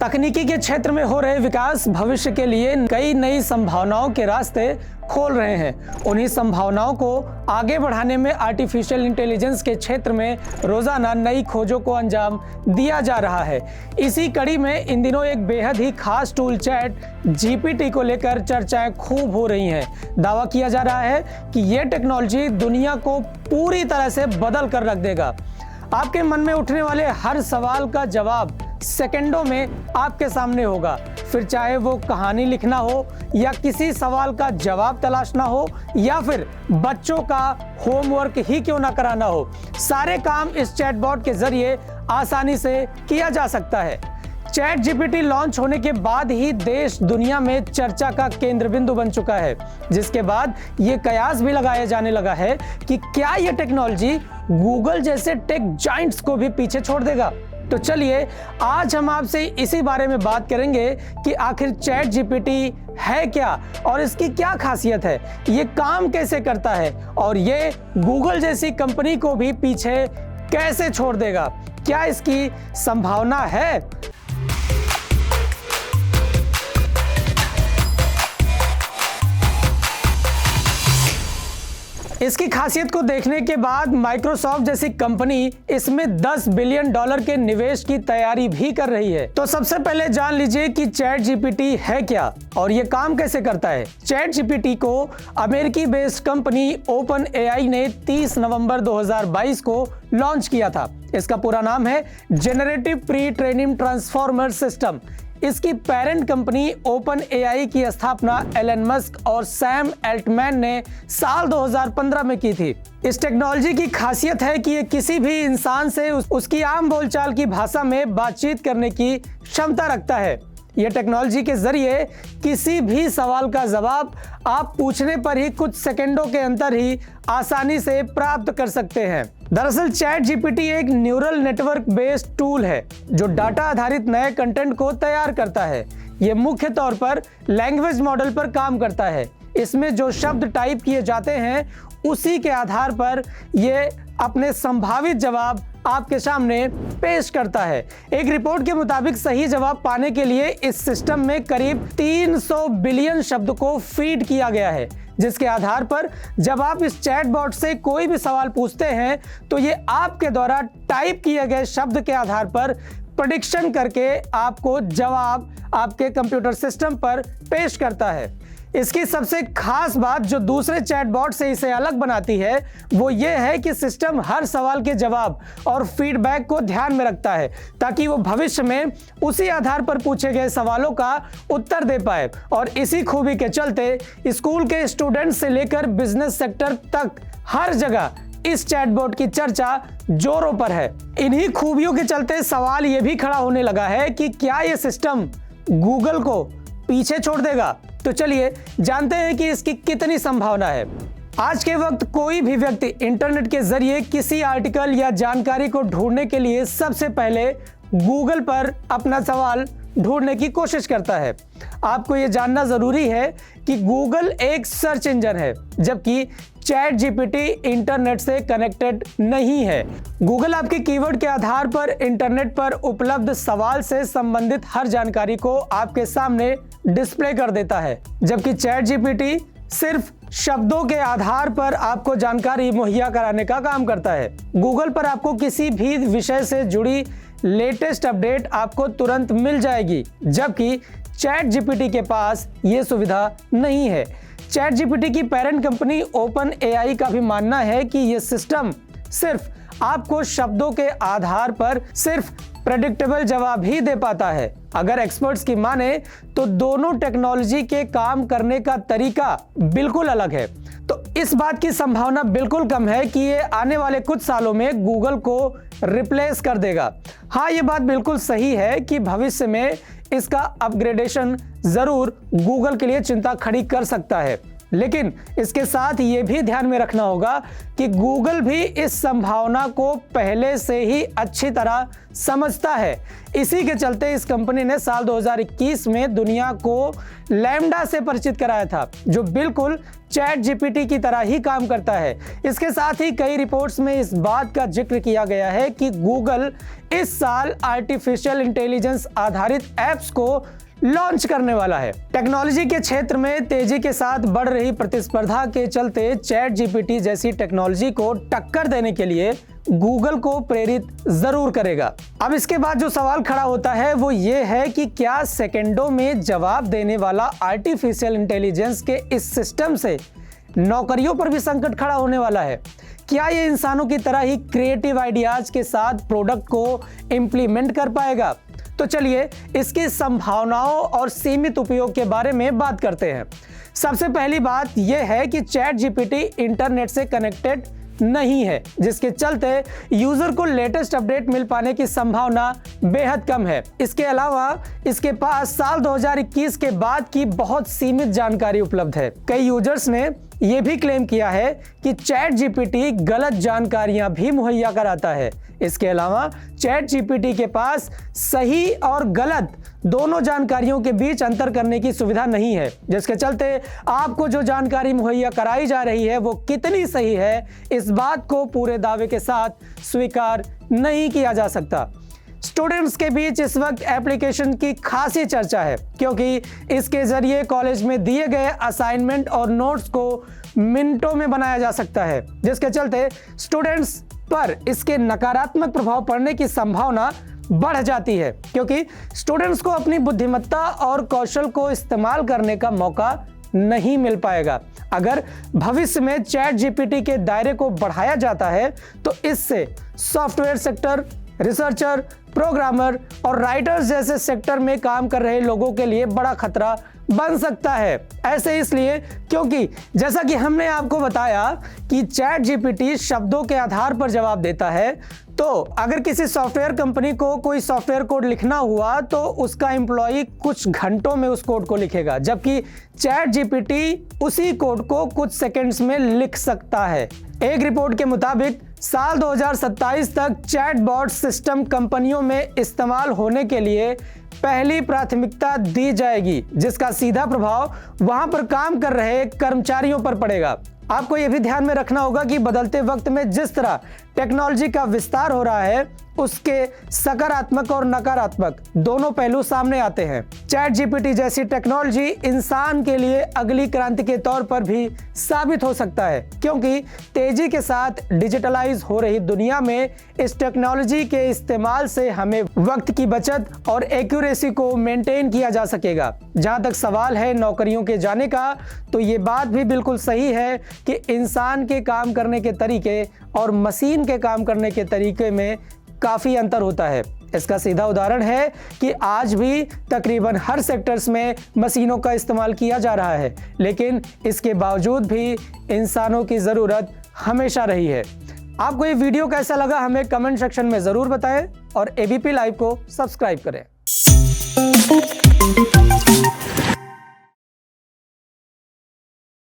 तकनीकी के क्षेत्र में हो रहे विकास भविष्य के लिए कई नई संभावनाओं के रास्ते खोल रहे हैं। उन्हीं संभावनाओं को आगे बढ़ाने में आर्टिफिशियल इंटेलिजेंस के क्षेत्र में रोजाना नई खोजों को अंजाम दिया जा रहा है। इसी कड़ी में इन दिनों एक बेहद ही खास टूल चैट जीपीटी को लेकर चर्चाएं खूब हो रही हैं। दावा किया जा रहा है कि यह टेक्नोलॉजी दुनिया को पूरी तरह से बदल कर रख देगा। आपके मन में उठने वाले हर सवाल का जवाब सेकंडों में आपके सामने होगा। फिर चाहे वो कहानी लिखना हो या किसी सवाल का जवाब तलाशना हो या फिर बच्चों का होमवर्क ही क्यों ना कराना हो, सारे काम इस चैटबॉट के जरिए आसानी से किया जा सकता है। चैट जीपीटी लॉन्च होने के बाद ही देश दुनिया में चर्चा का केंद्र बिंदु बन चुका है, जिसके बाद ये कयास भी लगाया जाने लगा है कि क्या ये टेक्नोलॉजी गूगल जैसे टेक जायंट्स को भी पीछे छोड़ देगा। तो चलिए आज हम आपसे इसी बारे में बात करेंगे कि आखिर चैट जीपीटी है क्या और इसकी क्या खासियत है, ये काम कैसे करता है और ये गूगल जैसी कंपनी को भी पीछे कैसे छोड़ देगा। क्या इसकी संभावना है? इसकी खासियत को देखने के बाद माइक्रोसॉफ्ट जैसी कंपनी इसमें $10 बिलियन के निवेश की तैयारी भी कर रही है। तो सबसे पहले जान लीजिए कि चैट जीपीटी है क्या और ये काम कैसे करता है। चैट जीपीटी को अमेरिकी बेस्ड कंपनी ओपन एआई ने 30 नवंबर 2022 को लॉन्च किया था। इसका पूरा नाम है generative pre training transformer system. इसकी पेरेंट कंपनी ओपन एआई की स्थापना एलन मस्क और सैम एल्टमैन ने साल 2015 में की थी। इस टेक्नोलॉजी की खासियत है कि ये किसी भी इंसान से उसकी आम बोलचाल की भाषा में बातचीत करने की क्षमता रखता है। यह टेक्नोलॉजी के जरिए किसी भी सवाल का जवाब आप पूछने पर ही कुछ सेकंडों के अंदर ही आसानी से प्राप्त कर सकते हैं। दरअसल चैट जीपीटी एक न्यूरल नेटवर्क बेस्ड टूल है जो डाटा आधारित नए कंटेंट को तैयार करता है। यह मुख्य तौर पर लैंग्वेज मॉडल पर काम करता है। इसमें जो शब्द टाइप किए जाते हैं उसी के आधार पर यह अपने संभावित जवाब आपके सामने पेश करता है। एक रिपोर्ट के मुताबिक सही जवाब पाने के लिए इस सिस्टम में करीब 300 बिलियन शब्द को फीड किया गया है, जिसके आधार पर जब आप इस चैटबॉट से कोई भी सवाल पूछते हैं तो ये आपके द्वारा टाइप किए गए शब्द के आधार पर प्रेडिक्शन करके आपको जवाब आपके कंप्यूटर सिस्टम पर पेश करता है। इसकी सबसे खास बात जो दूसरे चैटबॉट से इसे अलग बनाती है वो ये है कि सिस्टम हर सवाल के जवाब और फीडबैक को ध्यान में रखता है ताकि वो भविष्य में उसी आधार पर पूछे गए सवालों का उत्तर दे पाए। और इसी खूबी के चलते स्कूल के स्टूडेंट से लेकर बिजनेस सेक्टर तक हर जगह इस चैटबॉट की चर्चा जोरों पर है। इन्हीं खूबियों के चलते सवाल ये भी खड़ा होने लगा है कि क्या ये सिस्टम गूगल को पीछे छोड़ देगा। तो चलिए जानते हैं कि इसकी कितनी संभावना है। आज के वक्त कोई भी व्यक्ति इंटरनेट के जरिए किसी आर्टिकल या जानकारी को ढूंढने के लिए सबसे पहले गूगल पर अपना सवाल ढूंढने की कोशिश करता है। आपको यह जानना जरूरी है कि गूगल एक सर्च इंजन है, जबकि चैट जीपीटी इंटरनेट से कनेक्टेड नहीं है। गूगल आपके कीवर्ड के आधार पर इंटरनेट पर उपलब्ध सवाल से संबंधित हर जानकारी को आपके सामने डिस्प्ले कर देता है, जबकि चैट जीपीटी सिर्फ शब्दों के आधार पर आपको जानकारी मुहैया कराने का काम करता है। गूगल पर आपको किसी भी विषय से जुड़ी लेटेस्ट अपडेट आपको तुरंत मिल जाएगी, जबकि चैट जीपीटी के पास ये सुविधा नहीं है। चैट जीपीटी की पेरेंट कंपनी ओपन एआई का भी मानना है कि यह सिस्टम सिर्फ आपको शब्दों के आधार पर सिर्फ प्रेडिक्टेबल जवाब ही दे पाता है। अगर एक्सपर्ट्स की माने तो दोनों टेक्नोलॉजी के काम करने का तरीका बिल्कुल अलग है। तो इस बात की संभावना बिल्कुल कम है कि ये आने वाले कुछ सालों में गूगल को रिप्लेस कर देगा। हाँ, ये बात बिल्कुल सही है कि भविष्य में इसका अपग्रेडेशन जरूर गूगल के लिए चिंता खड़ी कर सकता है। लेकिन इसके साथ ये भी ध्यान में रखना होगा कि गूगल भी इस संभावना को पहले से ही अच्छी तरह समझता है। इसी के चलते इस कंपनी ने साल 2021 में दुनिया को लैम्डा से परिचित कराया था, जो बिल्कुल चैट जीपीटी की तरह ही काम करता है। इसके साथ ही कई रिपोर्ट्स में इस बात का जिक्र किया गया है कि गूगल इस साल आर्टिफिशियल इंटेलिजेंस आधारित ऐप्स को लॉन्च करने वाला है। टेक्नोलॉजी के क्षेत्र में तेजी के साथ बढ़ रही प्रतिस्पर्धा के चलते चैट जीपीटी जैसी टेक्नोलॉजी को टक्कर देने के लिए गूगल को प्रेरित जरूर करेगा। अब इसके बाद जो सवाल खड़ा होता है वो ये है कि क्या सेकंडों में जवाब देने वाला आर्टिफिशियल इंटेलिजेंस के इस सिस्टम से नौकरियों पर भी संकट खड़ा होने वाला है? क्या ये इंसानों की तरह ही क्रिएटिव आइडियाज के साथ प्रोडक्ट को इम्प्लीमेंट कर पाएगा? तो चलिए इसकी संभावनाओं और सीमित उपयोग के बारे में बात करते हैं। सबसे पहली बात यह है कि चैट जीपीटी इंटरनेट से कनेक्टेड नहीं है, जिसके चलते यूजर को लेटेस्ट अपडेट मिल पाने की संभावना बेहद कम है। इसके अलावा इसके पास साल 2021 के बाद की बहुत सीमित जानकारी उपलब्ध है। कई यूजर्स ने यह भी क्लेम किया है कि चैट जीपीटी गलत जानकारियां भी मुहैया कराता है। इसके अलावा चैट जीपीटी के पास सही और गलत दोनों जानकारियों के बीच अंतर करने की सुविधा नहीं है, जिसके चलते आपको जो जानकारी मुहैया कराई जा रही है वो कितनी सही है, इस बात को पूरे दावे के साथ स्वीकार नहीं किया जा सकता। स्टूडेंट्स के बीच इस वक्त एप्लीकेशन की खासी चर्चा है, क्योंकि इसके जरिए कॉलेज में दिए गए असाइनमेंट और नोट्स को मिनटों में बनाया जा सकता है, जिसके चलते स्टूडेंट्स पर इसके नकारात्मक प्रभाव पड़ने की संभावना बढ़ जाती है, क्योंकि स्टूडेंट्स को अपनी बुद्धिमत्ता और कौशल को इस्तेमाल करने का मौका नहीं मिल पाएगा। अगर भविष्य में चैट जीपीटी के दायरे को बढ़ाया जाता है तो इससे सॉफ्टवेयर सेक्टर, रिसर्चर, प्रोग्रामर और राइटर्स जैसे सेक्टर में काम कर रहे लोगों के लिए बड़ा खतरा बन सकता है। ऐसे इसलिए क्योंकि जैसा कि हमने आपको बताया कि चैट जीपीटी शब्दों के आधार पर जवाब देता है, तो अगर किसी सॉफ्टवेयर कंपनी को कोई सॉफ्टवेयर कोड लिखना हुआ तो उसका एम्प्लॉय कुछ घंटों में उस कोड को लिखेगा, जबकि चैट जीपीटी उसी कोड को कुछ सेकंड्स में लिख सकता है। एक रिपोर्ट के मुताबिक साल 2027 तक चैटबॉट सिस्टम कंपनियों में इस्तेमाल होने के लिए पहली प्राथमिकता दी जाएगी, जिसका सीधा प्रभाव वहां पर काम कर रहे कर्मचारियों पर पड़ेगा। आपको यह भी ध्यान में रखना होगा कि बदलते वक्त में जिस तरह टेक्नोलॉजी का विस्तार हो रहा है, उसके सकारात्मक और नकारात्मक दोनों पहलू सामने आते हैं। चैट जीपीटी जैसी टेक्नोलॉजी इंसान के लिए अगली क्रांति के तौर पर भी साबित हो सकता है, क्योंकि तेजी के साथ डिजिटलाइज हो रही दुनिया में इस टेक्नोलॉजी के इस्तेमाल से हमें वक्त की बचत और एक्यूरेसी को मेंटेन किया जा सकेगा। जहां तक सवाल है नौकरियों के जाने का, तो ये बात भी बिल्कुल सही है कि इंसान के काम करने के तरीके और मशीन के काम करने के तरीके में काफी अंतर होता है। इसका सीधा उदाहरण है कि आज भी तकरीबन हर सेक्टर्स में मशीनों का इस्तेमाल किया जा रहा है, लेकिन इसके बावजूद भी इंसानों की ज़रूरत हमेशा रही है। आपको ये वीडियो कैसा लगा हमें कमेंट सेक्शन में ज़रूर बताएं और एबीपी लाइव को सब्सक्राइब करें।